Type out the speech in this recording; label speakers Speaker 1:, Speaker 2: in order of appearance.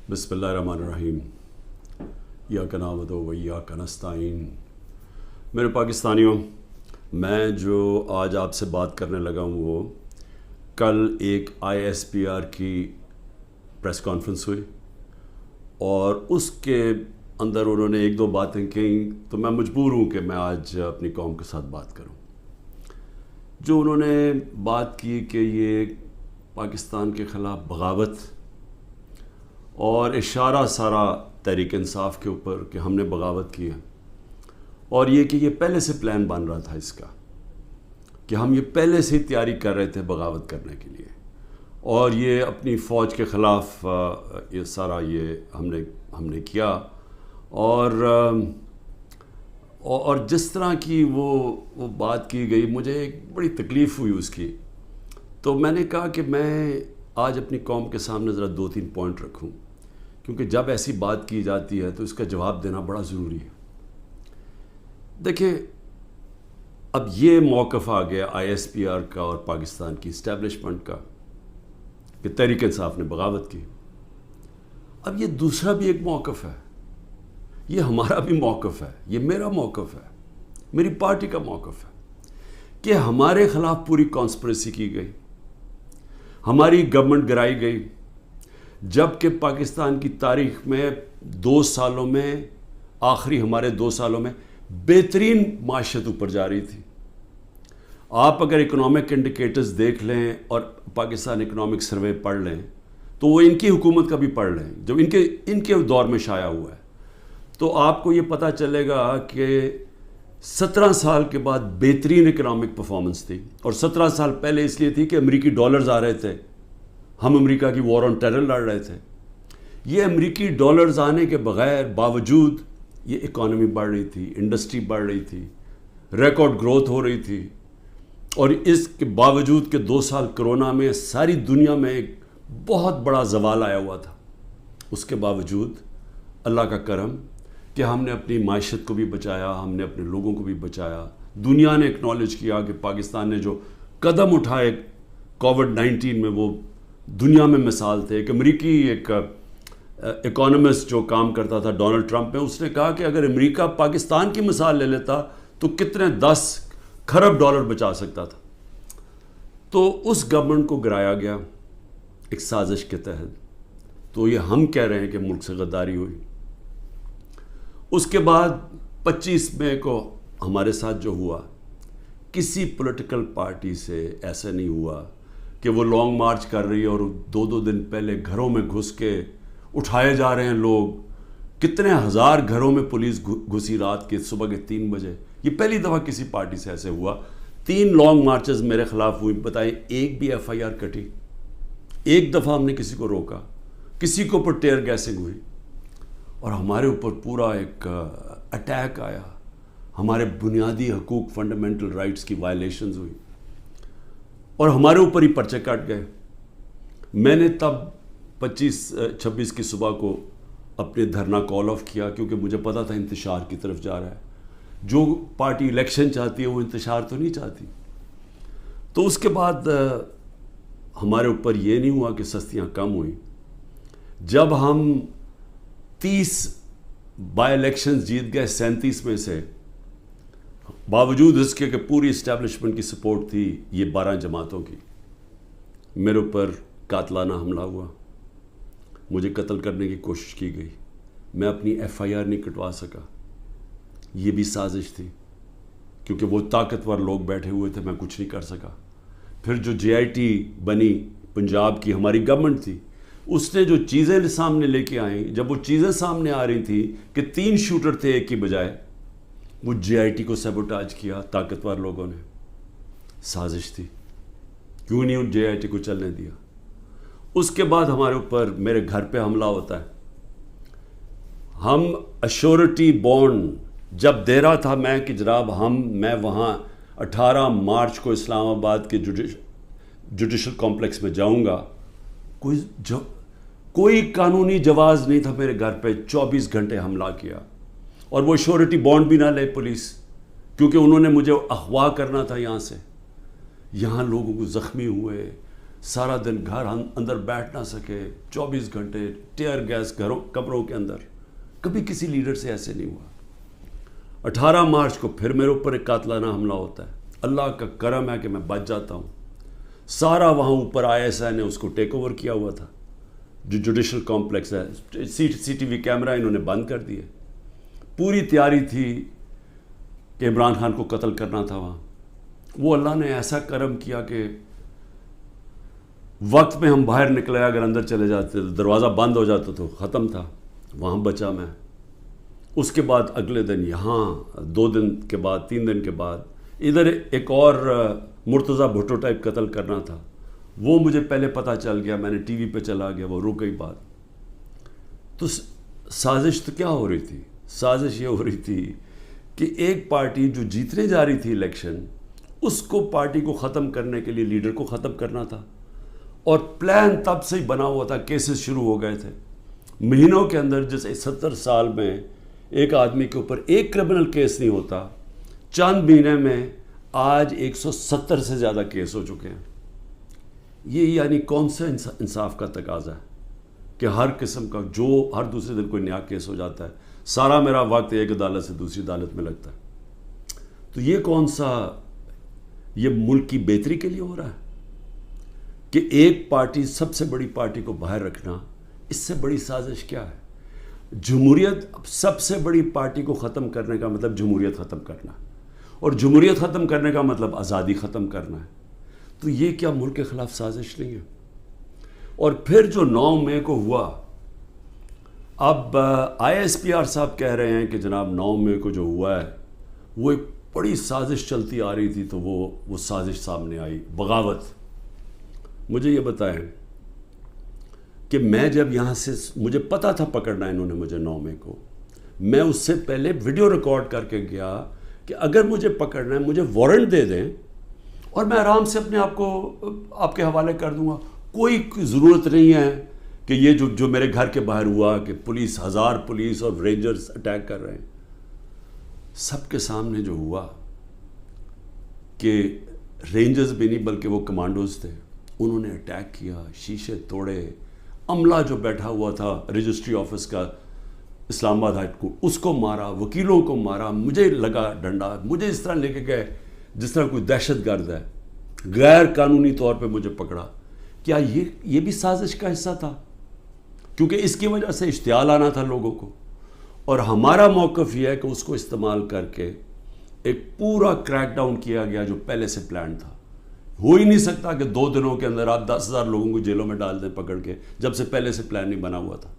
Speaker 1: بسم اللہ الرحمن الرحیم ایاک نعبد و ایاک نستعین۔ میرے پاکستانیوں، میں جو آج آپ سے بات کرنے لگا ہوں وہ کل ایک ISPR کی پریس کانفرنس ہوئی اور اس کے اندر انہوں نے ایک دو باتیں کہیں تو میں مجبور ہوں کہ میں آج اپنی قوم کے ساتھ بات کروں۔ جو انہوں نے بات کی کہ یہ پاکستان کے خلاف بغاوت اور اشارہ سارا تحریک انصاف کے اوپر کہ ہم نے بغاوت کی ہے، اور یہ کہ یہ پہلے سے پلان بن رہا تھا اس کا کہ ہم یہ پہلے سے ہی تیاری کر رہے تھے بغاوت کرنے کے لیے، اور یہ اپنی فوج کے خلاف یہ سارا یہ ہم نے کیا، اور جس طرح کی وہ بات کی گئی مجھے ایک بڑی تکلیف ہوئی اس کی۔ تو میں نے کہا کہ میں آج اپنی قوم کے سامنے ذرا 2-3 پوائنٹ رکھوں، کیونکہ جب ایسی بات کی جاتی ہے تو اس کا جواب دینا بڑا ضروری ہے۔ دیکھیں، اب یہ موقف آ گیا ISPR کا اور پاکستان کی اسٹیبلشمنٹ کا کہ تحریک انصاف نے بغاوت کی۔ اب یہ دوسرا بھی ایک موقف ہے، یہ ہمارا بھی موقف ہے، یہ میرا موقف ہے، میری پارٹی کا موقف ہے کہ ہمارے خلاف پوری کانسپریسی کی گئی، ہماری گورنمنٹ گرائی گئی، جبکہ پاکستان کی تاریخ میں 2 سالوں میں ہمارے 2 سالوں میں بہترین معیشت اوپر جا رہی تھی۔ آپ اگر اکنامک انڈیکیٹرز دیکھ لیں اور پاکستان اکنامک سروے پڑھ لیں تو وہ ان کی حکومت کا بھی پڑھ لیں جو ان کے دور میں شائع ہوا ہے، تو آپ کو یہ پتہ چلے گا کہ 17 سال کے بعد بہترین اکنامک پرفارمنس تھی، اور 17 سال پہلے اس لیے تھی کہ امریکی ڈالرز آ رہے تھے، ہم امریکہ کی وار آن ٹیرر لڑ رہے تھے۔ یہ امریکی ڈالرز آنے کے باوجود یہ اکانومی بڑھ رہی تھی، انڈسٹری بڑھ رہی تھی، ریکارڈ گروتھ ہو رہی تھی، اور اس کے باوجود کہ 2 سال کرونا میں ساری دنیا میں ایک بہت بڑا زوال آیا ہوا تھا، اس کے باوجود اللہ کا کرم کہ ہم نے اپنی معیشت کو بھی بچایا، ہم نے اپنے لوگوں کو بھی بچایا۔ دنیا نے اکنالج کیا کہ پاکستان نے جو قدم اٹھائے کووڈ-19 میں وہ دنیا میں مثال تھے۔ ایک امریکی ایک اکانومسٹ جو کام کرتا تھا ڈونلڈ ٹرمپ میں، اس نے کہا کہ اگر امریکہ پاکستان کی مثال لے لیتا تو کتنے 10 کھرب ڈالر بچا سکتا تھا۔ تو اس گورنمنٹ کو گرایا گیا ایک سازش کے تحت، تو یہ ہم کہہ رہے ہیں کہ ملک سے غداری ہوئی۔ اس کے بعد 25 مئی کو ہمارے ساتھ جو ہوا، کسی پولیٹیکل پارٹی سے ایسا نہیں ہوا کہ وہ لانگ مارچ کر رہی ہے اور 2 دن پہلے گھروں میں گھس کے اٹھائے جا رہے ہیں لوگ، کتنے ہزار گھروں میں پولیس گھسی رات کے صبح کے 3 بجے۔ یہ پہلی دفعہ کسی پارٹی سے ایسے ہوا۔ 3 لانگ مارچز میرے خلاف ہوئی، بتائیں ایک بھی FIR کٹی؟ ایک دفعہ ہم نے کسی کو روکا؟ کسی کے اوپر ٹیئر گیسنگ ہوئی؟ اور ہمارے اوپر پورا ایک اٹیک آیا، ہمارے بنیادی حقوق فنڈامنٹل رائٹس کی وائلیشنز ہوئی، اور ہمارے اوپر ہی پرچے کٹ گئے۔ میں نے تب 26 کی صبح کو اپنے دھرنا کال آف کیا، کیونکہ مجھے پتا تھا انتشار کی طرف جا رہا ہے۔ جو پارٹی الیکشن چاہتی ہے وہ انتشار تو نہیں چاہتی۔ تو اس کے بعد ہمارے اوپر یہ نہیں ہوا کہ سستیاں کم ہوئیں۔ جب ہم 30 بائی الیکشنز جیت گئے 37 میں سے، باوجود اس کے کہ پوری اسٹیبلشمنٹ کی سپورٹ تھی یہ 12 جماعتوں کی، میرے اوپر قاتلانہ حملہ ہوا، مجھے قتل کرنے کی کوشش کی گئی، میں اپنی FIR نہیں کٹوا سکا۔ یہ بھی سازش تھی، کیونکہ وہ طاقتور لوگ بیٹھے ہوئے تھے، میں کچھ نہیں کر سکا۔ پھر جو JIT بنی پنجاب کی ہماری گورنمنٹ تھی، اس نے جو چیزیں سامنے لے کے آئیں، جب وہ چیزیں سامنے آ رہی تھیں کہ 3 شوٹر تھے ایک کی بجائے، وہ JIT کو سیبوٹاج کیا طاقتور لوگوں نے۔ سازش تھی، کیوں نہیں JIT کو چلنے دیا۔ اس کے بعد ہمارے اوپر میرے گھر پہ حملہ ہوتا ہے۔ ہم ایشورٹی بانڈ جب دے رہا تھا میں کہ جناب میں وہاں 18 مارچ کو اسلام آباد کے جوڈیشل کمپلیکس میں جاؤں گا، کوئی قانونی جواز نہیں تھا میرے گھر پہ، 24 گھنٹے حملہ کیا، اور وہ شورٹی بانڈ بھی نہ لے پولیس، کیونکہ انہوں نے مجھے اغوا کرنا تھا یہاں سے۔ یہاں لوگوں کو زخمی ہوئے، سارا دن گھر اندر بیٹھ نہ سکے، 24 گھنٹے ٹیئر گیس کمروں کے اندر. کبھی کسی لیڈر سے ایسے نہیں ہوا. 18 مارچ کو پھر میرے اوپر ایک قاتلانہ حملہ ہوتا ہے. اللہ کا کرم ہے کہ میں بچ جاتا ہوں. سارا وہاں اوپر ISI نے اس کو ٹیک اوور کیا ہوا تھا، جو جوڈیشل کمپلیکس ہے. CCTV کیمرہ انہوں نے بند کر دیے. پوری تیاری تھی کہ عمران خان کو قتل کرنا تھا وہاں. وہ اللہ نے ایسا کرم کیا کہ وقت میں ہم باہر نکلے، اگر اندر چلے جاتے دروازہ بند ہو جاتا تو ختم تھا. وہاں بچا میں. اس کے بعد اگلے دن یہاں 2 دن کے بعد 3 دن کے بعد ادھر ایک اور مرتضیٰ بھٹو ٹائپ قتل کرنا تھا. وہ مجھے پہلے پتہ چل گیا، میں نے ٹی وی پہ چلا گیا، وہ رک گئی بات. تو سازش تو کیا ہو رہی تھی؟ سازش یہ ہو رہی تھی کہ ایک پارٹی جو جیتنے جا رہی تھی الیکشن، اس کو پارٹی کو ختم کرنے کے لیے لیڈر کو ختم کرنا تھا. اور پلان تب سے ہی بنا ہوا تھا. کیسز شروع ہو گئے تھے مہینوں کے اندر. جیسے 70 سال میں ایک آدمی کے اوپر ایک کرمنل کیس نہیں ہوتا، چند مہینے میں آج 170 سے زیادہ کیس ہو چکے ہیں. یہ یعنی کون سا انصاف کا تقاضا ہے کہ ہر قسم کا جو ہر دوسرے دن کوئی نیا کیس ہو جاتا ہے. سارا میرا وقت ایک عدالت سے دوسری عدالت میں لگتا ہے. تو یہ کون سا، یہ ملک کی بہتری کے لیے ہو رہا ہے کہ ایک پارٹی، سب سے بڑی پارٹی کو باہر رکھنا؟ اس سے بڑی سازش کیا ہے؟ جمہوریت، سب سے بڑی پارٹی کو ختم کرنے کا مطلب جمہوریت ختم کرنا، اور جمہوریت ختم کرنے کا مطلب آزادی ختم کرنا ہے. تو یہ کیا ملک کے خلاف سازش نہیں ہے؟ اور پھر جو 9 مئی کو ہوا، اب ISPR صاحب کہہ رہے ہیں کہ جناب 9 مئی کو جو ہوا ہے وہ ایک بڑی سازش چلتی آ رہی تھی، تو وہ سازش سامنے آئی، بغاوت. مجھے یہ بتائیں کہ میں جب یہاں سے، مجھے پتا تھا پکڑنا انہوں نے مجھے 9 مئی کو، میں اس سے پہلے ویڈیو ریکارڈ کر کے گیا کہ اگر مجھے پکڑنا ہے مجھے وارنٹ دے دیں اور میں آرام سے اپنے آپ کو آپ کے حوالے کر دوں گا. کوئی ضرورت نہیں ہے کہ یہ جو میرے گھر کے باہر ہوا کہ پولیس، 1000 پولیس اور رینجرز اٹیک کر رہے ہیں. سب کے سامنے جو ہوا کہ رینجرز بھی نہیں بلکہ وہ کمانڈوز تھے، انہوں نے اٹیک کیا، شیشے توڑے. عملہ جو بیٹھا ہوا تھا رجسٹری آفس کا اسلام آباد ہائی کورٹ، اس کو مارا، وکیلوں کو مارا. مجھے لگا ڈنڈا، مجھے اس طرح لے کے گئے جس طرح کوئی دہشت گرد ہے. غیر قانونی طور پہ مجھے پکڑا. کیا یہ بھی سازش کا حصہ تھا؟ کیونکہ اس کی وجہ سے اشتعال آنا تھا لوگوں کو. اور ہمارا موقف یہ ہے کہ اس کو استعمال کر کے ایک پورا کریک ڈاؤن کیا گیا جو پہلے سے پلان تھا. ہو ہی نہیں سکتا کہ 2 دنوں کے اندر آپ 10,000 لوگوں کو جیلوں میں ڈال دیں پکڑ کے، جب سے پہلے سے پلان نہیں بنا ہوا تھا.